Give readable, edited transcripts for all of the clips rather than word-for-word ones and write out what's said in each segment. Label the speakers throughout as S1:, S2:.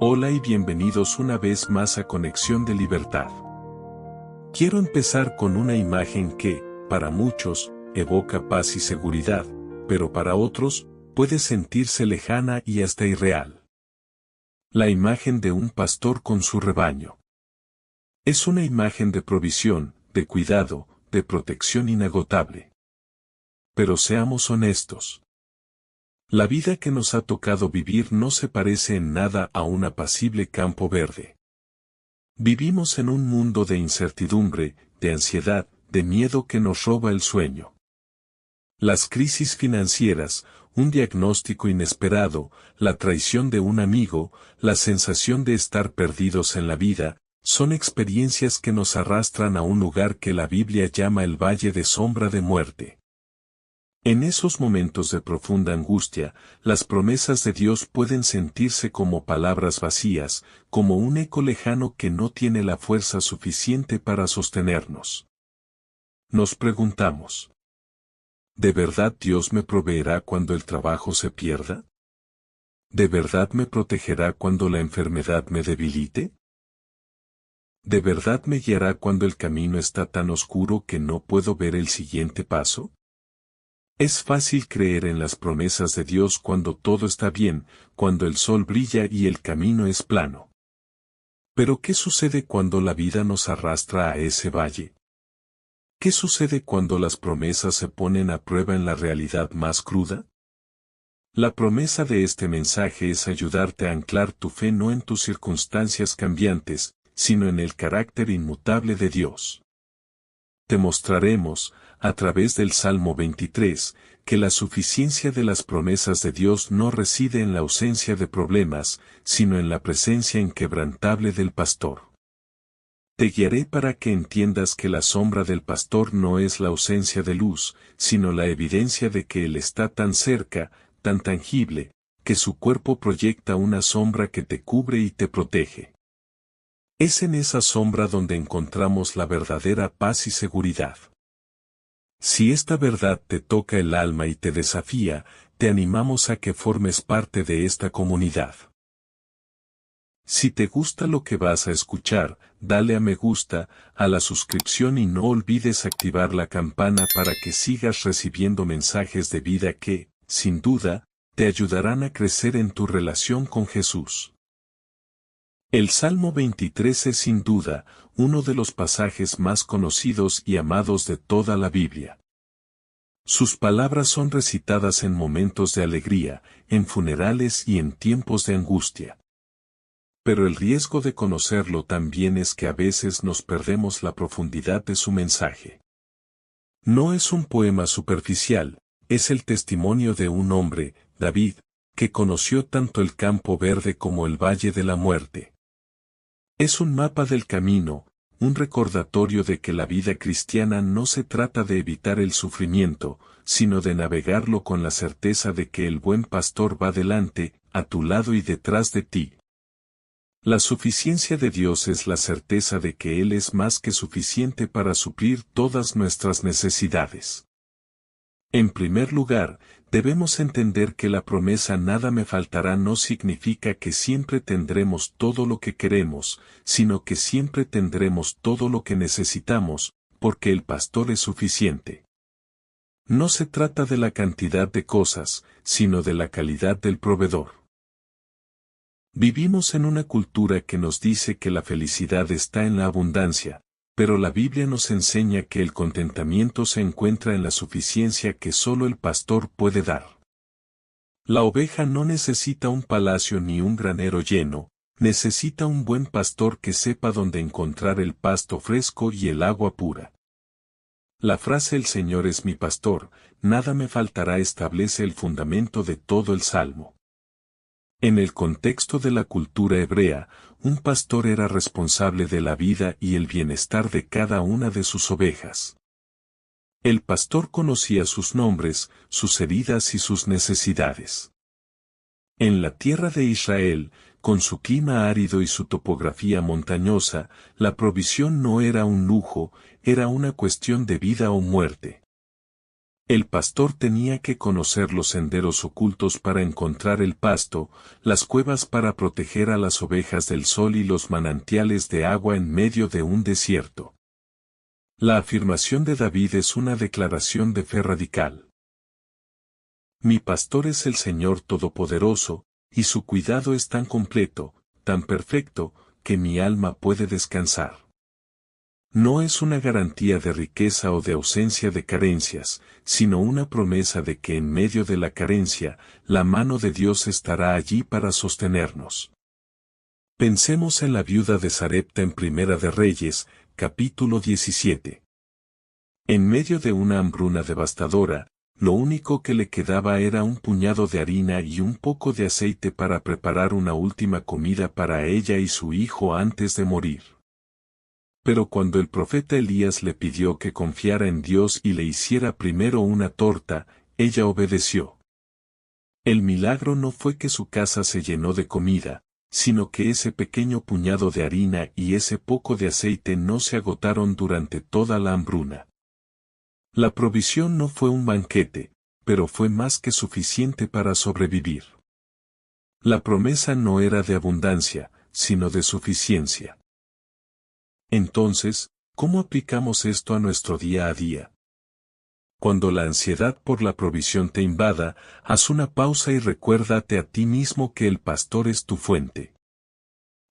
S1: Hola y bienvenidos una vez más a Conexión de Libertad. Quiero empezar con una imagen que, para muchos, evoca paz y seguridad, pero para otros, puede sentirse lejana y hasta irreal. La imagen de un pastor con su rebaño. Es una imagen de provisión, de cuidado, de protección inagotable. Pero seamos honestos. La vida que nos ha tocado vivir no se parece en nada a un apacible campo verde. Vivimos en un mundo de incertidumbre, de ansiedad, de miedo que nos roba el sueño. Las crisis financieras, un diagnóstico inesperado, la traición de un amigo, la sensación de estar perdidos en la vida, son experiencias que nos arrastran a un lugar que la Biblia llama el valle de sombra de muerte. En esos momentos de profunda angustia, las promesas de Dios pueden sentirse como palabras vacías, como un eco lejano que no tiene la fuerza suficiente para sostenernos. Nos preguntamos: ¿de verdad Dios me proveerá cuando el trabajo se pierda? ¿De verdad me protegerá cuando la enfermedad me debilite? ¿De verdad me guiará cuando el camino está tan oscuro que no puedo ver el siguiente paso? Es fácil creer en las promesas de Dios cuando todo está bien, cuando el sol brilla y el camino es plano. Pero ¿qué sucede cuando la vida nos arrastra a ese valle? ¿Qué sucede cuando las promesas se ponen a prueba en la realidad más cruda? La promesa de este mensaje es ayudarte a anclar tu fe no en tus circunstancias cambiantes, sino en el carácter inmutable de Dios. Te mostraremos, a través del Salmo 23, que la suficiencia de las promesas de Dios no reside en la ausencia de problemas, sino en la presencia inquebrantable del pastor. Te guiaré para que entiendas que la sombra del pastor no es la ausencia de luz, sino la evidencia de que Él está tan cerca, tan tangible, que su cuerpo proyecta una sombra que te cubre y te protege. Es en esa sombra donde encontramos la verdadera paz y seguridad. Si esta verdad te toca el alma y te desafía, te animamos a que formes parte de esta comunidad. Si te gusta lo que vas a escuchar, dale a me gusta, a la suscripción y no olvides activar la campana para que sigas recibiendo mensajes de vida que, sin duda, te ayudarán a crecer en tu relación con Jesús. El Salmo 23 es sin duda uno de los pasajes más conocidos y amados de toda la Biblia. Sus palabras son recitadas en momentos de alegría, en funerales y en tiempos de angustia. Pero el riesgo de conocerlo también es que a veces nos perdemos la profundidad de su mensaje. No es un poema superficial, es el testimonio de un hombre, David, que conoció tanto el campo verde como el valle de la muerte. Es un mapa del camino, un recordatorio de que la vida cristiana no se trata de evitar el sufrimiento, sino de navegarlo con la certeza de que el buen pastor va delante, a tu lado y detrás de ti. La suficiencia de Dios es la certeza de que Él es más que suficiente para suplir todas nuestras necesidades. En primer lugar, debemos entender que la promesa nada me faltará no significa que siempre tendremos todo lo que queremos, sino que siempre tendremos todo lo que necesitamos, porque el pastor es suficiente. No se trata de la cantidad de cosas, sino de la calidad del proveedor. Vivimos en una cultura que nos dice que la felicidad está en la abundancia, pero la Biblia nos enseña que el contentamiento se encuentra en la suficiencia que solo el pastor puede dar. La oveja no necesita un palacio ni un granero lleno, necesita un buen pastor que sepa dónde encontrar el pasto fresco y el agua pura. La frase "El Señor es mi pastor, nada me faltará" establece el fundamento de todo el Salmo. En el contexto de la cultura hebrea, un pastor era responsable de la vida y el bienestar de cada una de sus ovejas. El pastor conocía sus nombres, sus heridas y sus necesidades. En la tierra de Israel, con su clima árido y su topografía montañosa, la provisión no era un lujo, era una cuestión de vida o muerte. El pastor tenía que conocer los senderos ocultos para encontrar el pasto, las cuevas para proteger a las ovejas del sol y los manantiales de agua en medio de un desierto. La afirmación de David es una declaración de fe radical. Mi pastor es el Señor Todopoderoso, y su cuidado es tan completo, tan perfecto, que mi alma puede descansar. No es una garantía de riqueza o de ausencia de carencias, sino una promesa de que en medio de la carencia, la mano de Dios estará allí para sostenernos. Pensemos en la viuda de Sarepta en Primera de Reyes, capítulo 17. En medio de una hambruna devastadora, lo único que le quedaba era un puñado de harina y un poco de aceite para preparar una última comida para ella y su hijo antes de morir. Pero cuando el profeta Elías le pidió que confiara en Dios y le hiciera primero una torta, ella obedeció. El milagro no fue que su casa se llenó de comida, sino que ese pequeño puñado de harina y ese poco de aceite no se agotaron durante toda la hambruna. La provisión no fue un banquete, pero fue más que suficiente para sobrevivir. La promesa no era de abundancia, sino de suficiencia. Entonces, ¿cómo aplicamos esto a nuestro día a día? Cuando la ansiedad por la provisión te invada, haz una pausa y recuérdate a ti mismo que el pastor es tu fuente.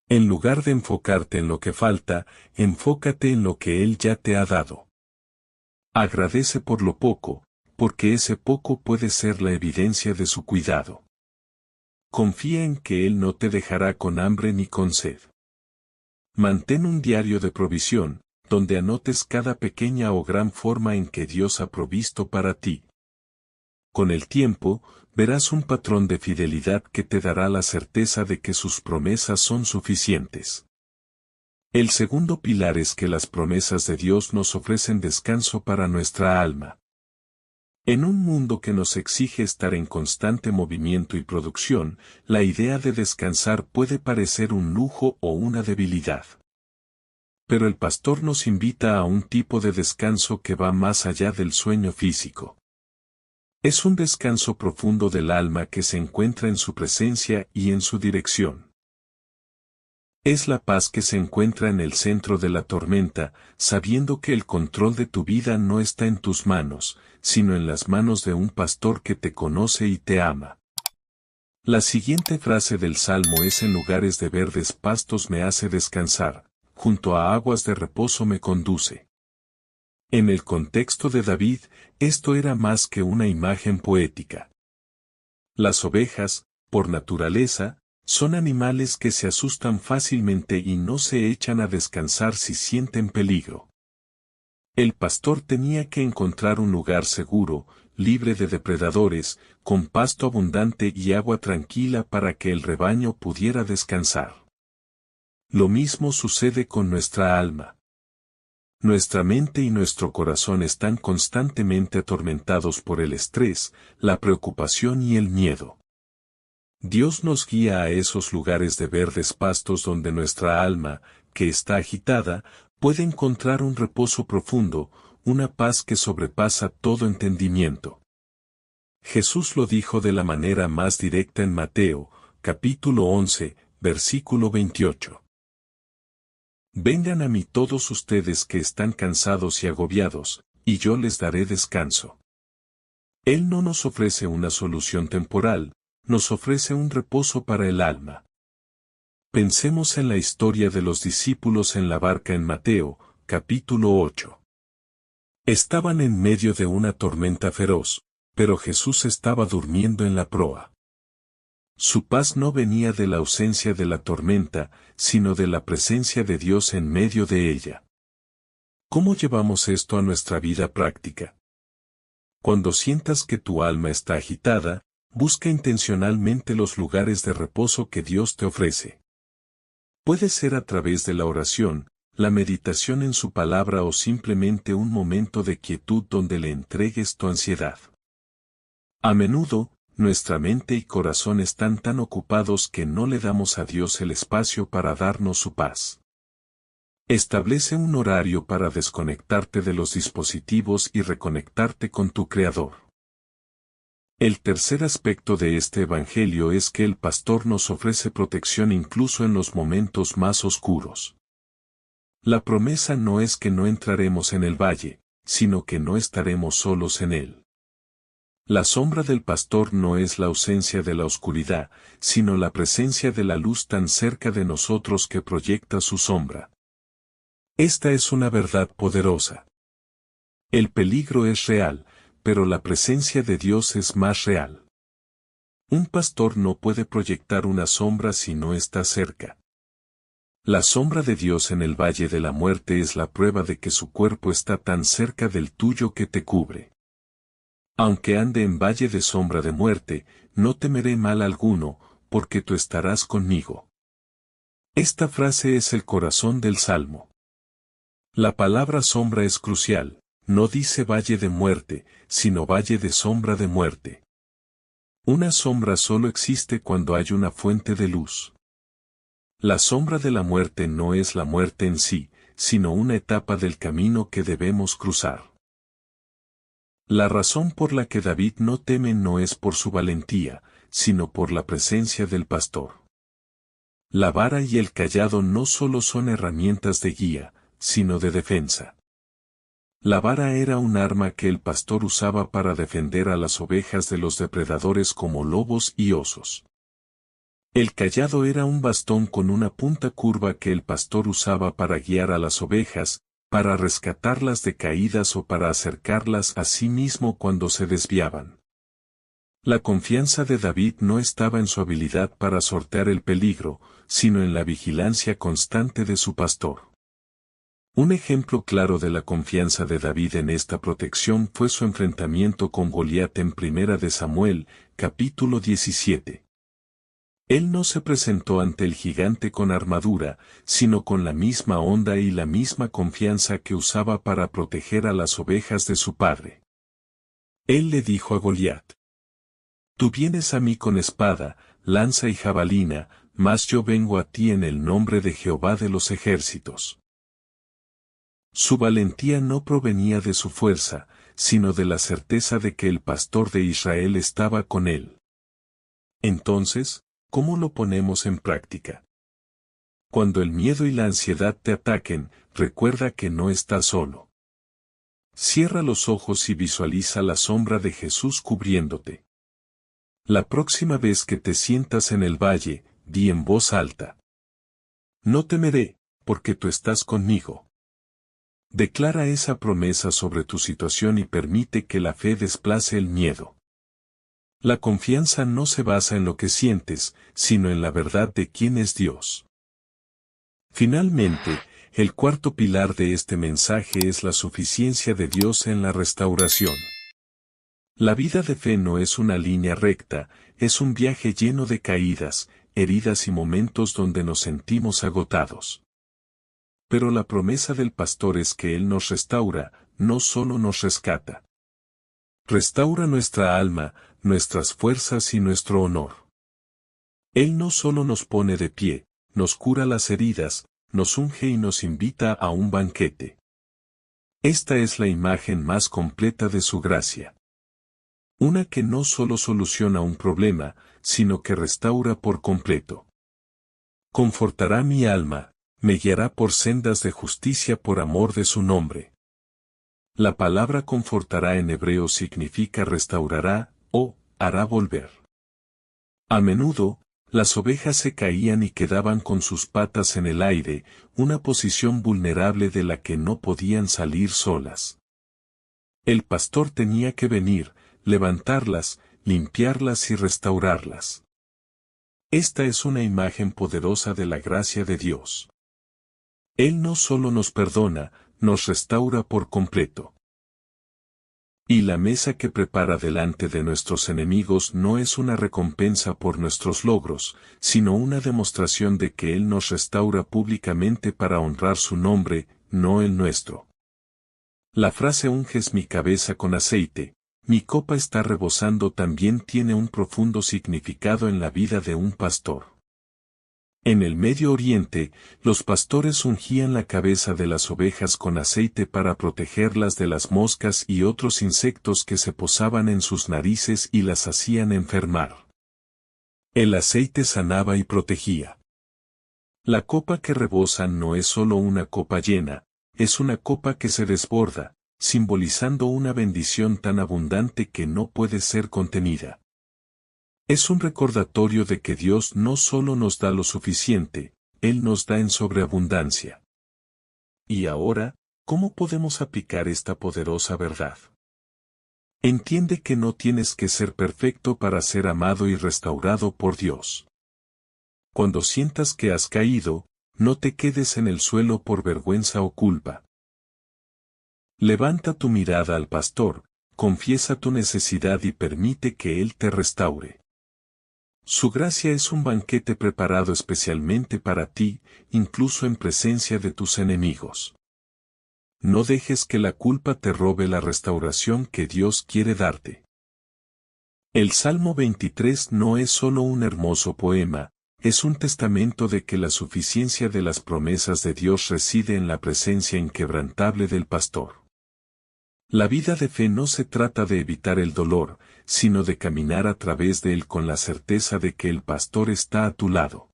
S1: En lugar de enfocarte en lo que falta, enfócate en lo que Él ya te ha dado. Agradece por lo poco, porque ese poco puede ser la evidencia de su cuidado. Confía en que Él no te dejará con hambre ni con sed. Mantén un diario de provisión, donde anotes cada pequeña o gran forma en que Dios ha provisto para ti. Con el tiempo, verás un patrón de fidelidad que te dará la certeza de que sus promesas son suficientes. El segundo pilar es que las promesas de Dios nos ofrecen descanso para nuestra alma. En un mundo que nos exige estar en constante movimiento y producción, la idea de descansar puede parecer un lujo o una debilidad. Pero el pastor nos invita a un tipo de descanso que va más allá del sueño físico. Es un descanso profundo del alma que se encuentra en su presencia y en su dirección. Es la paz que se encuentra en el centro de la tormenta, sabiendo que el control de tu vida no está en tus manos, sino en las manos de un pastor que te conoce y te ama. La siguiente frase del Salmo es: en lugares de verdes pastos me hace descansar, junto a aguas de reposo me conduce. En el contexto de David, esto era más que una imagen poética. Las ovejas, por naturaleza, son animales que se asustan fácilmente y no se echan a descansar si sienten peligro. El pastor tenía que encontrar un lugar seguro, libre de depredadores, con pasto abundante y agua tranquila para que el rebaño pudiera descansar. Lo mismo sucede con nuestra alma. Nuestra mente y nuestro corazón están constantemente atormentados por el estrés, la preocupación y el miedo. Dios nos guía a esos lugares de verdes pastos donde nuestra alma, que está agitada, puede encontrar un reposo profundo, una paz que sobrepasa todo entendimiento. Jesús lo dijo de la manera más directa en Mateo, capítulo 11, versículo 28. Vengan a mí todos ustedes que están cansados y agobiados, y yo les daré descanso. Él no nos ofrece una solución temporal, nos ofrece un reposo para el alma. Pensemos en la historia de los discípulos en la barca en Mateo, capítulo 8. Estaban en medio de una tormenta feroz, pero Jesús estaba durmiendo en la proa. Su paz no venía de la ausencia de la tormenta, sino de la presencia de Dios en medio de ella. ¿Cómo llevamos esto a nuestra vida práctica? Cuando sientas que tu alma está agitada, busca intencionalmente los lugares de reposo que Dios te ofrece. Puede ser a través de la oración, la meditación en su palabra o simplemente un momento de quietud donde le entregues tu ansiedad. A menudo, nuestra mente y corazón están tan ocupados que no le damos a Dios el espacio para darnos su paz. Establece un horario para desconectarte de los dispositivos y reconectarte con tu Creador. El tercer aspecto de este Evangelio es que el pastor nos ofrece protección incluso en los momentos más oscuros. La promesa no es que no entraremos en el valle, sino que no estaremos solos en él. La sombra del pastor no es la ausencia de la oscuridad, sino la presencia de la luz tan cerca de nosotros que proyecta su sombra. Esta es una verdad poderosa. El peligro es real, pero la presencia de Dios es más real. Un pastor no puede proyectar una sombra si no está cerca. La sombra de Dios en el valle de la muerte es la prueba de que su cuerpo está tan cerca del tuyo que te cubre. Aunque ande en valle de sombra de muerte, no temeré mal alguno, porque tú estarás conmigo. Esta frase es el corazón del Salmo. La palabra sombra es crucial, no dice valle de muerte, sino valle de sombra de muerte. Una sombra solo existe cuando hay una fuente de luz. La sombra de la muerte no es la muerte en sí, sino una etapa del camino que debemos cruzar. La razón por la que David no teme no es por su valentía, sino por la presencia del pastor. La vara y el cayado no solo son herramientas de guía, sino de defensa. La vara era un arma que el pastor usaba para defender a las ovejas de los depredadores como lobos y osos. El cayado era un bastón con una punta curva que el pastor usaba para guiar a las ovejas, para rescatarlas de caídas o para acercarlas a sí mismo cuando se desviaban. La confianza de David no estaba en su habilidad para sortear el peligro, sino en la vigilancia constante de su pastor. Un ejemplo claro de la confianza de David en esta protección fue su enfrentamiento con Goliat en 1 de Samuel, capítulo 17. Él no se presentó ante el gigante con armadura, sino con la misma honra y la misma confianza que usaba para proteger a las ovejas de su padre. Él le dijo a Goliat: Tú vienes a mí con espada, lanza y jabalina, mas yo vengo a ti en el nombre de Jehová de los ejércitos. Su valentía no provenía de su fuerza, sino de la certeza de que el pastor de Israel estaba con él. Entonces, ¿cómo lo ponemos en práctica? Cuando el miedo y la ansiedad te ataquen, recuerda que no estás solo. Cierra los ojos y visualiza la sombra de Jesús cubriéndote. La próxima vez que te sientas en el valle, di en voz alta: No temeré, porque tú estás conmigo. Declara esa promesa sobre tu situación y permite que la fe desplace el miedo. La confianza no se basa en lo que sientes, sino en la verdad de quién es Dios. Finalmente, el cuarto pilar de este mensaje es la suficiencia de Dios en la restauración. La vida de fe no es una línea recta, es un viaje lleno de caídas, heridas y momentos donde nos sentimos agotados. Pero la promesa del pastor es que Él nos restaura, no solo nos rescata. Restaura nuestra alma, nuestras fuerzas y nuestro honor. Él no solo nos pone de pie, nos cura las heridas, nos unge y nos invita a un banquete. Esta es la imagen más completa de su gracia. Una que no solo soluciona un problema, sino que restaura por completo. Confortará mi alma, me guiará por sendas de justicia por amor de su nombre. La palabra confortará en hebreo significa restaurará, o hará volver. A menudo, las ovejas se caían y quedaban con sus patas en el aire, una posición vulnerable de la que no podían salir solas. El pastor tenía que venir, levantarlas, limpiarlas y restaurarlas. Esta es una imagen poderosa de la gracia de Dios. Él no solo nos perdona, nos restaura por completo. Y la mesa que prepara delante de nuestros enemigos no es una recompensa por nuestros logros, sino una demostración de que Él nos restaura públicamente para honrar su nombre, no el nuestro. La frase unges mi cabeza con aceite, mi copa está rebosando también tiene un profundo significado en la vida de un pastor. En el Medio Oriente, los pastores ungían la cabeza de las ovejas con aceite para protegerlas de las moscas y otros insectos que se posaban en sus narices y las hacían enfermar. El aceite sanaba y protegía. La copa que rebosa no es solo una copa llena, es una copa que se desborda, simbolizando una bendición tan abundante que no puede ser contenida. Es un recordatorio de que Dios no solo nos da lo suficiente, Él nos da en sobreabundancia. Y ahora, ¿cómo podemos aplicar esta poderosa verdad? Entiende que no tienes que ser perfecto para ser amado y restaurado por Dios. Cuando sientas que has caído, no te quedes en el suelo por vergüenza o culpa. Levanta tu mirada al pastor, confiesa tu necesidad y permite que Él te restaure. Su gracia es un banquete preparado especialmente para ti, incluso en presencia de tus enemigos. No dejes que la culpa te robe la restauración que Dios quiere darte. El Salmo 23 no es solo un hermoso poema, es un testamento de que la suficiencia de las promesas de Dios reside en la presencia inquebrantable del pastor. La vida de fe no se trata de evitar el dolor, sino de caminar a través de él con la certeza de que el pastor está a tu lado.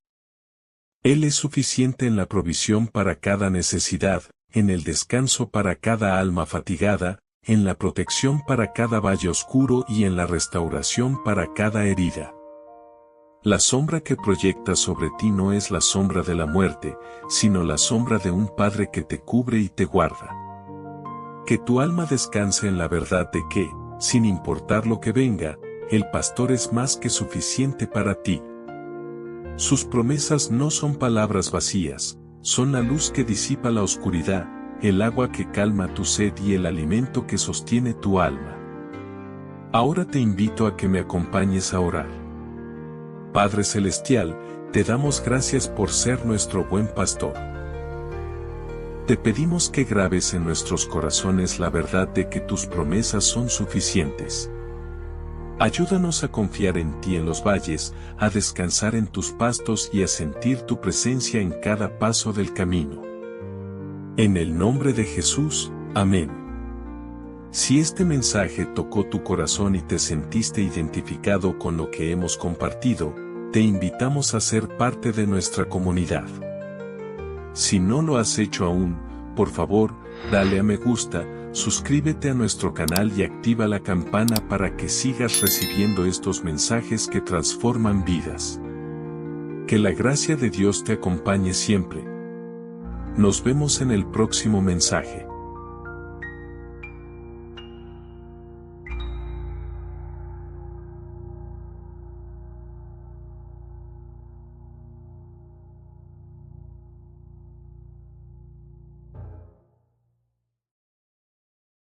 S1: Él es suficiente en la provisión para cada necesidad, en el descanso para cada alma fatigada, en la protección para cada valle oscuro y en la restauración para cada herida. La sombra que proyecta sobre ti no es la sombra de la muerte, sino la sombra de un Padre que te cubre y te guarda. Que tu alma descanse en la verdad de que, sin importar lo que venga, el pastor es más que suficiente para ti. Sus promesas no son palabras vacías, son la luz que disipa la oscuridad, el agua que calma tu sed y el alimento que sostiene tu alma. Ahora te invito a que me acompañes a orar. Padre Celestial, te damos gracias por ser nuestro buen pastor. Te pedimos que grabes en nuestros corazones la verdad de que tus promesas son suficientes. Ayúdanos a confiar en ti en los valles, a descansar en tus pastos y a sentir tu presencia en cada paso del camino. En el nombre de Jesús, amén. Si este mensaje tocó tu corazón y te sentiste identificado con lo que hemos compartido, te invitamos a ser parte de nuestra comunidad. Si no lo has hecho aún, por favor, dale a me gusta, suscríbete a nuestro canal y activa la campana para que sigas recibiendo estos mensajes que transforman vidas. Que la gracia de Dios te acompañe siempre. Nos vemos en el próximo mensaje.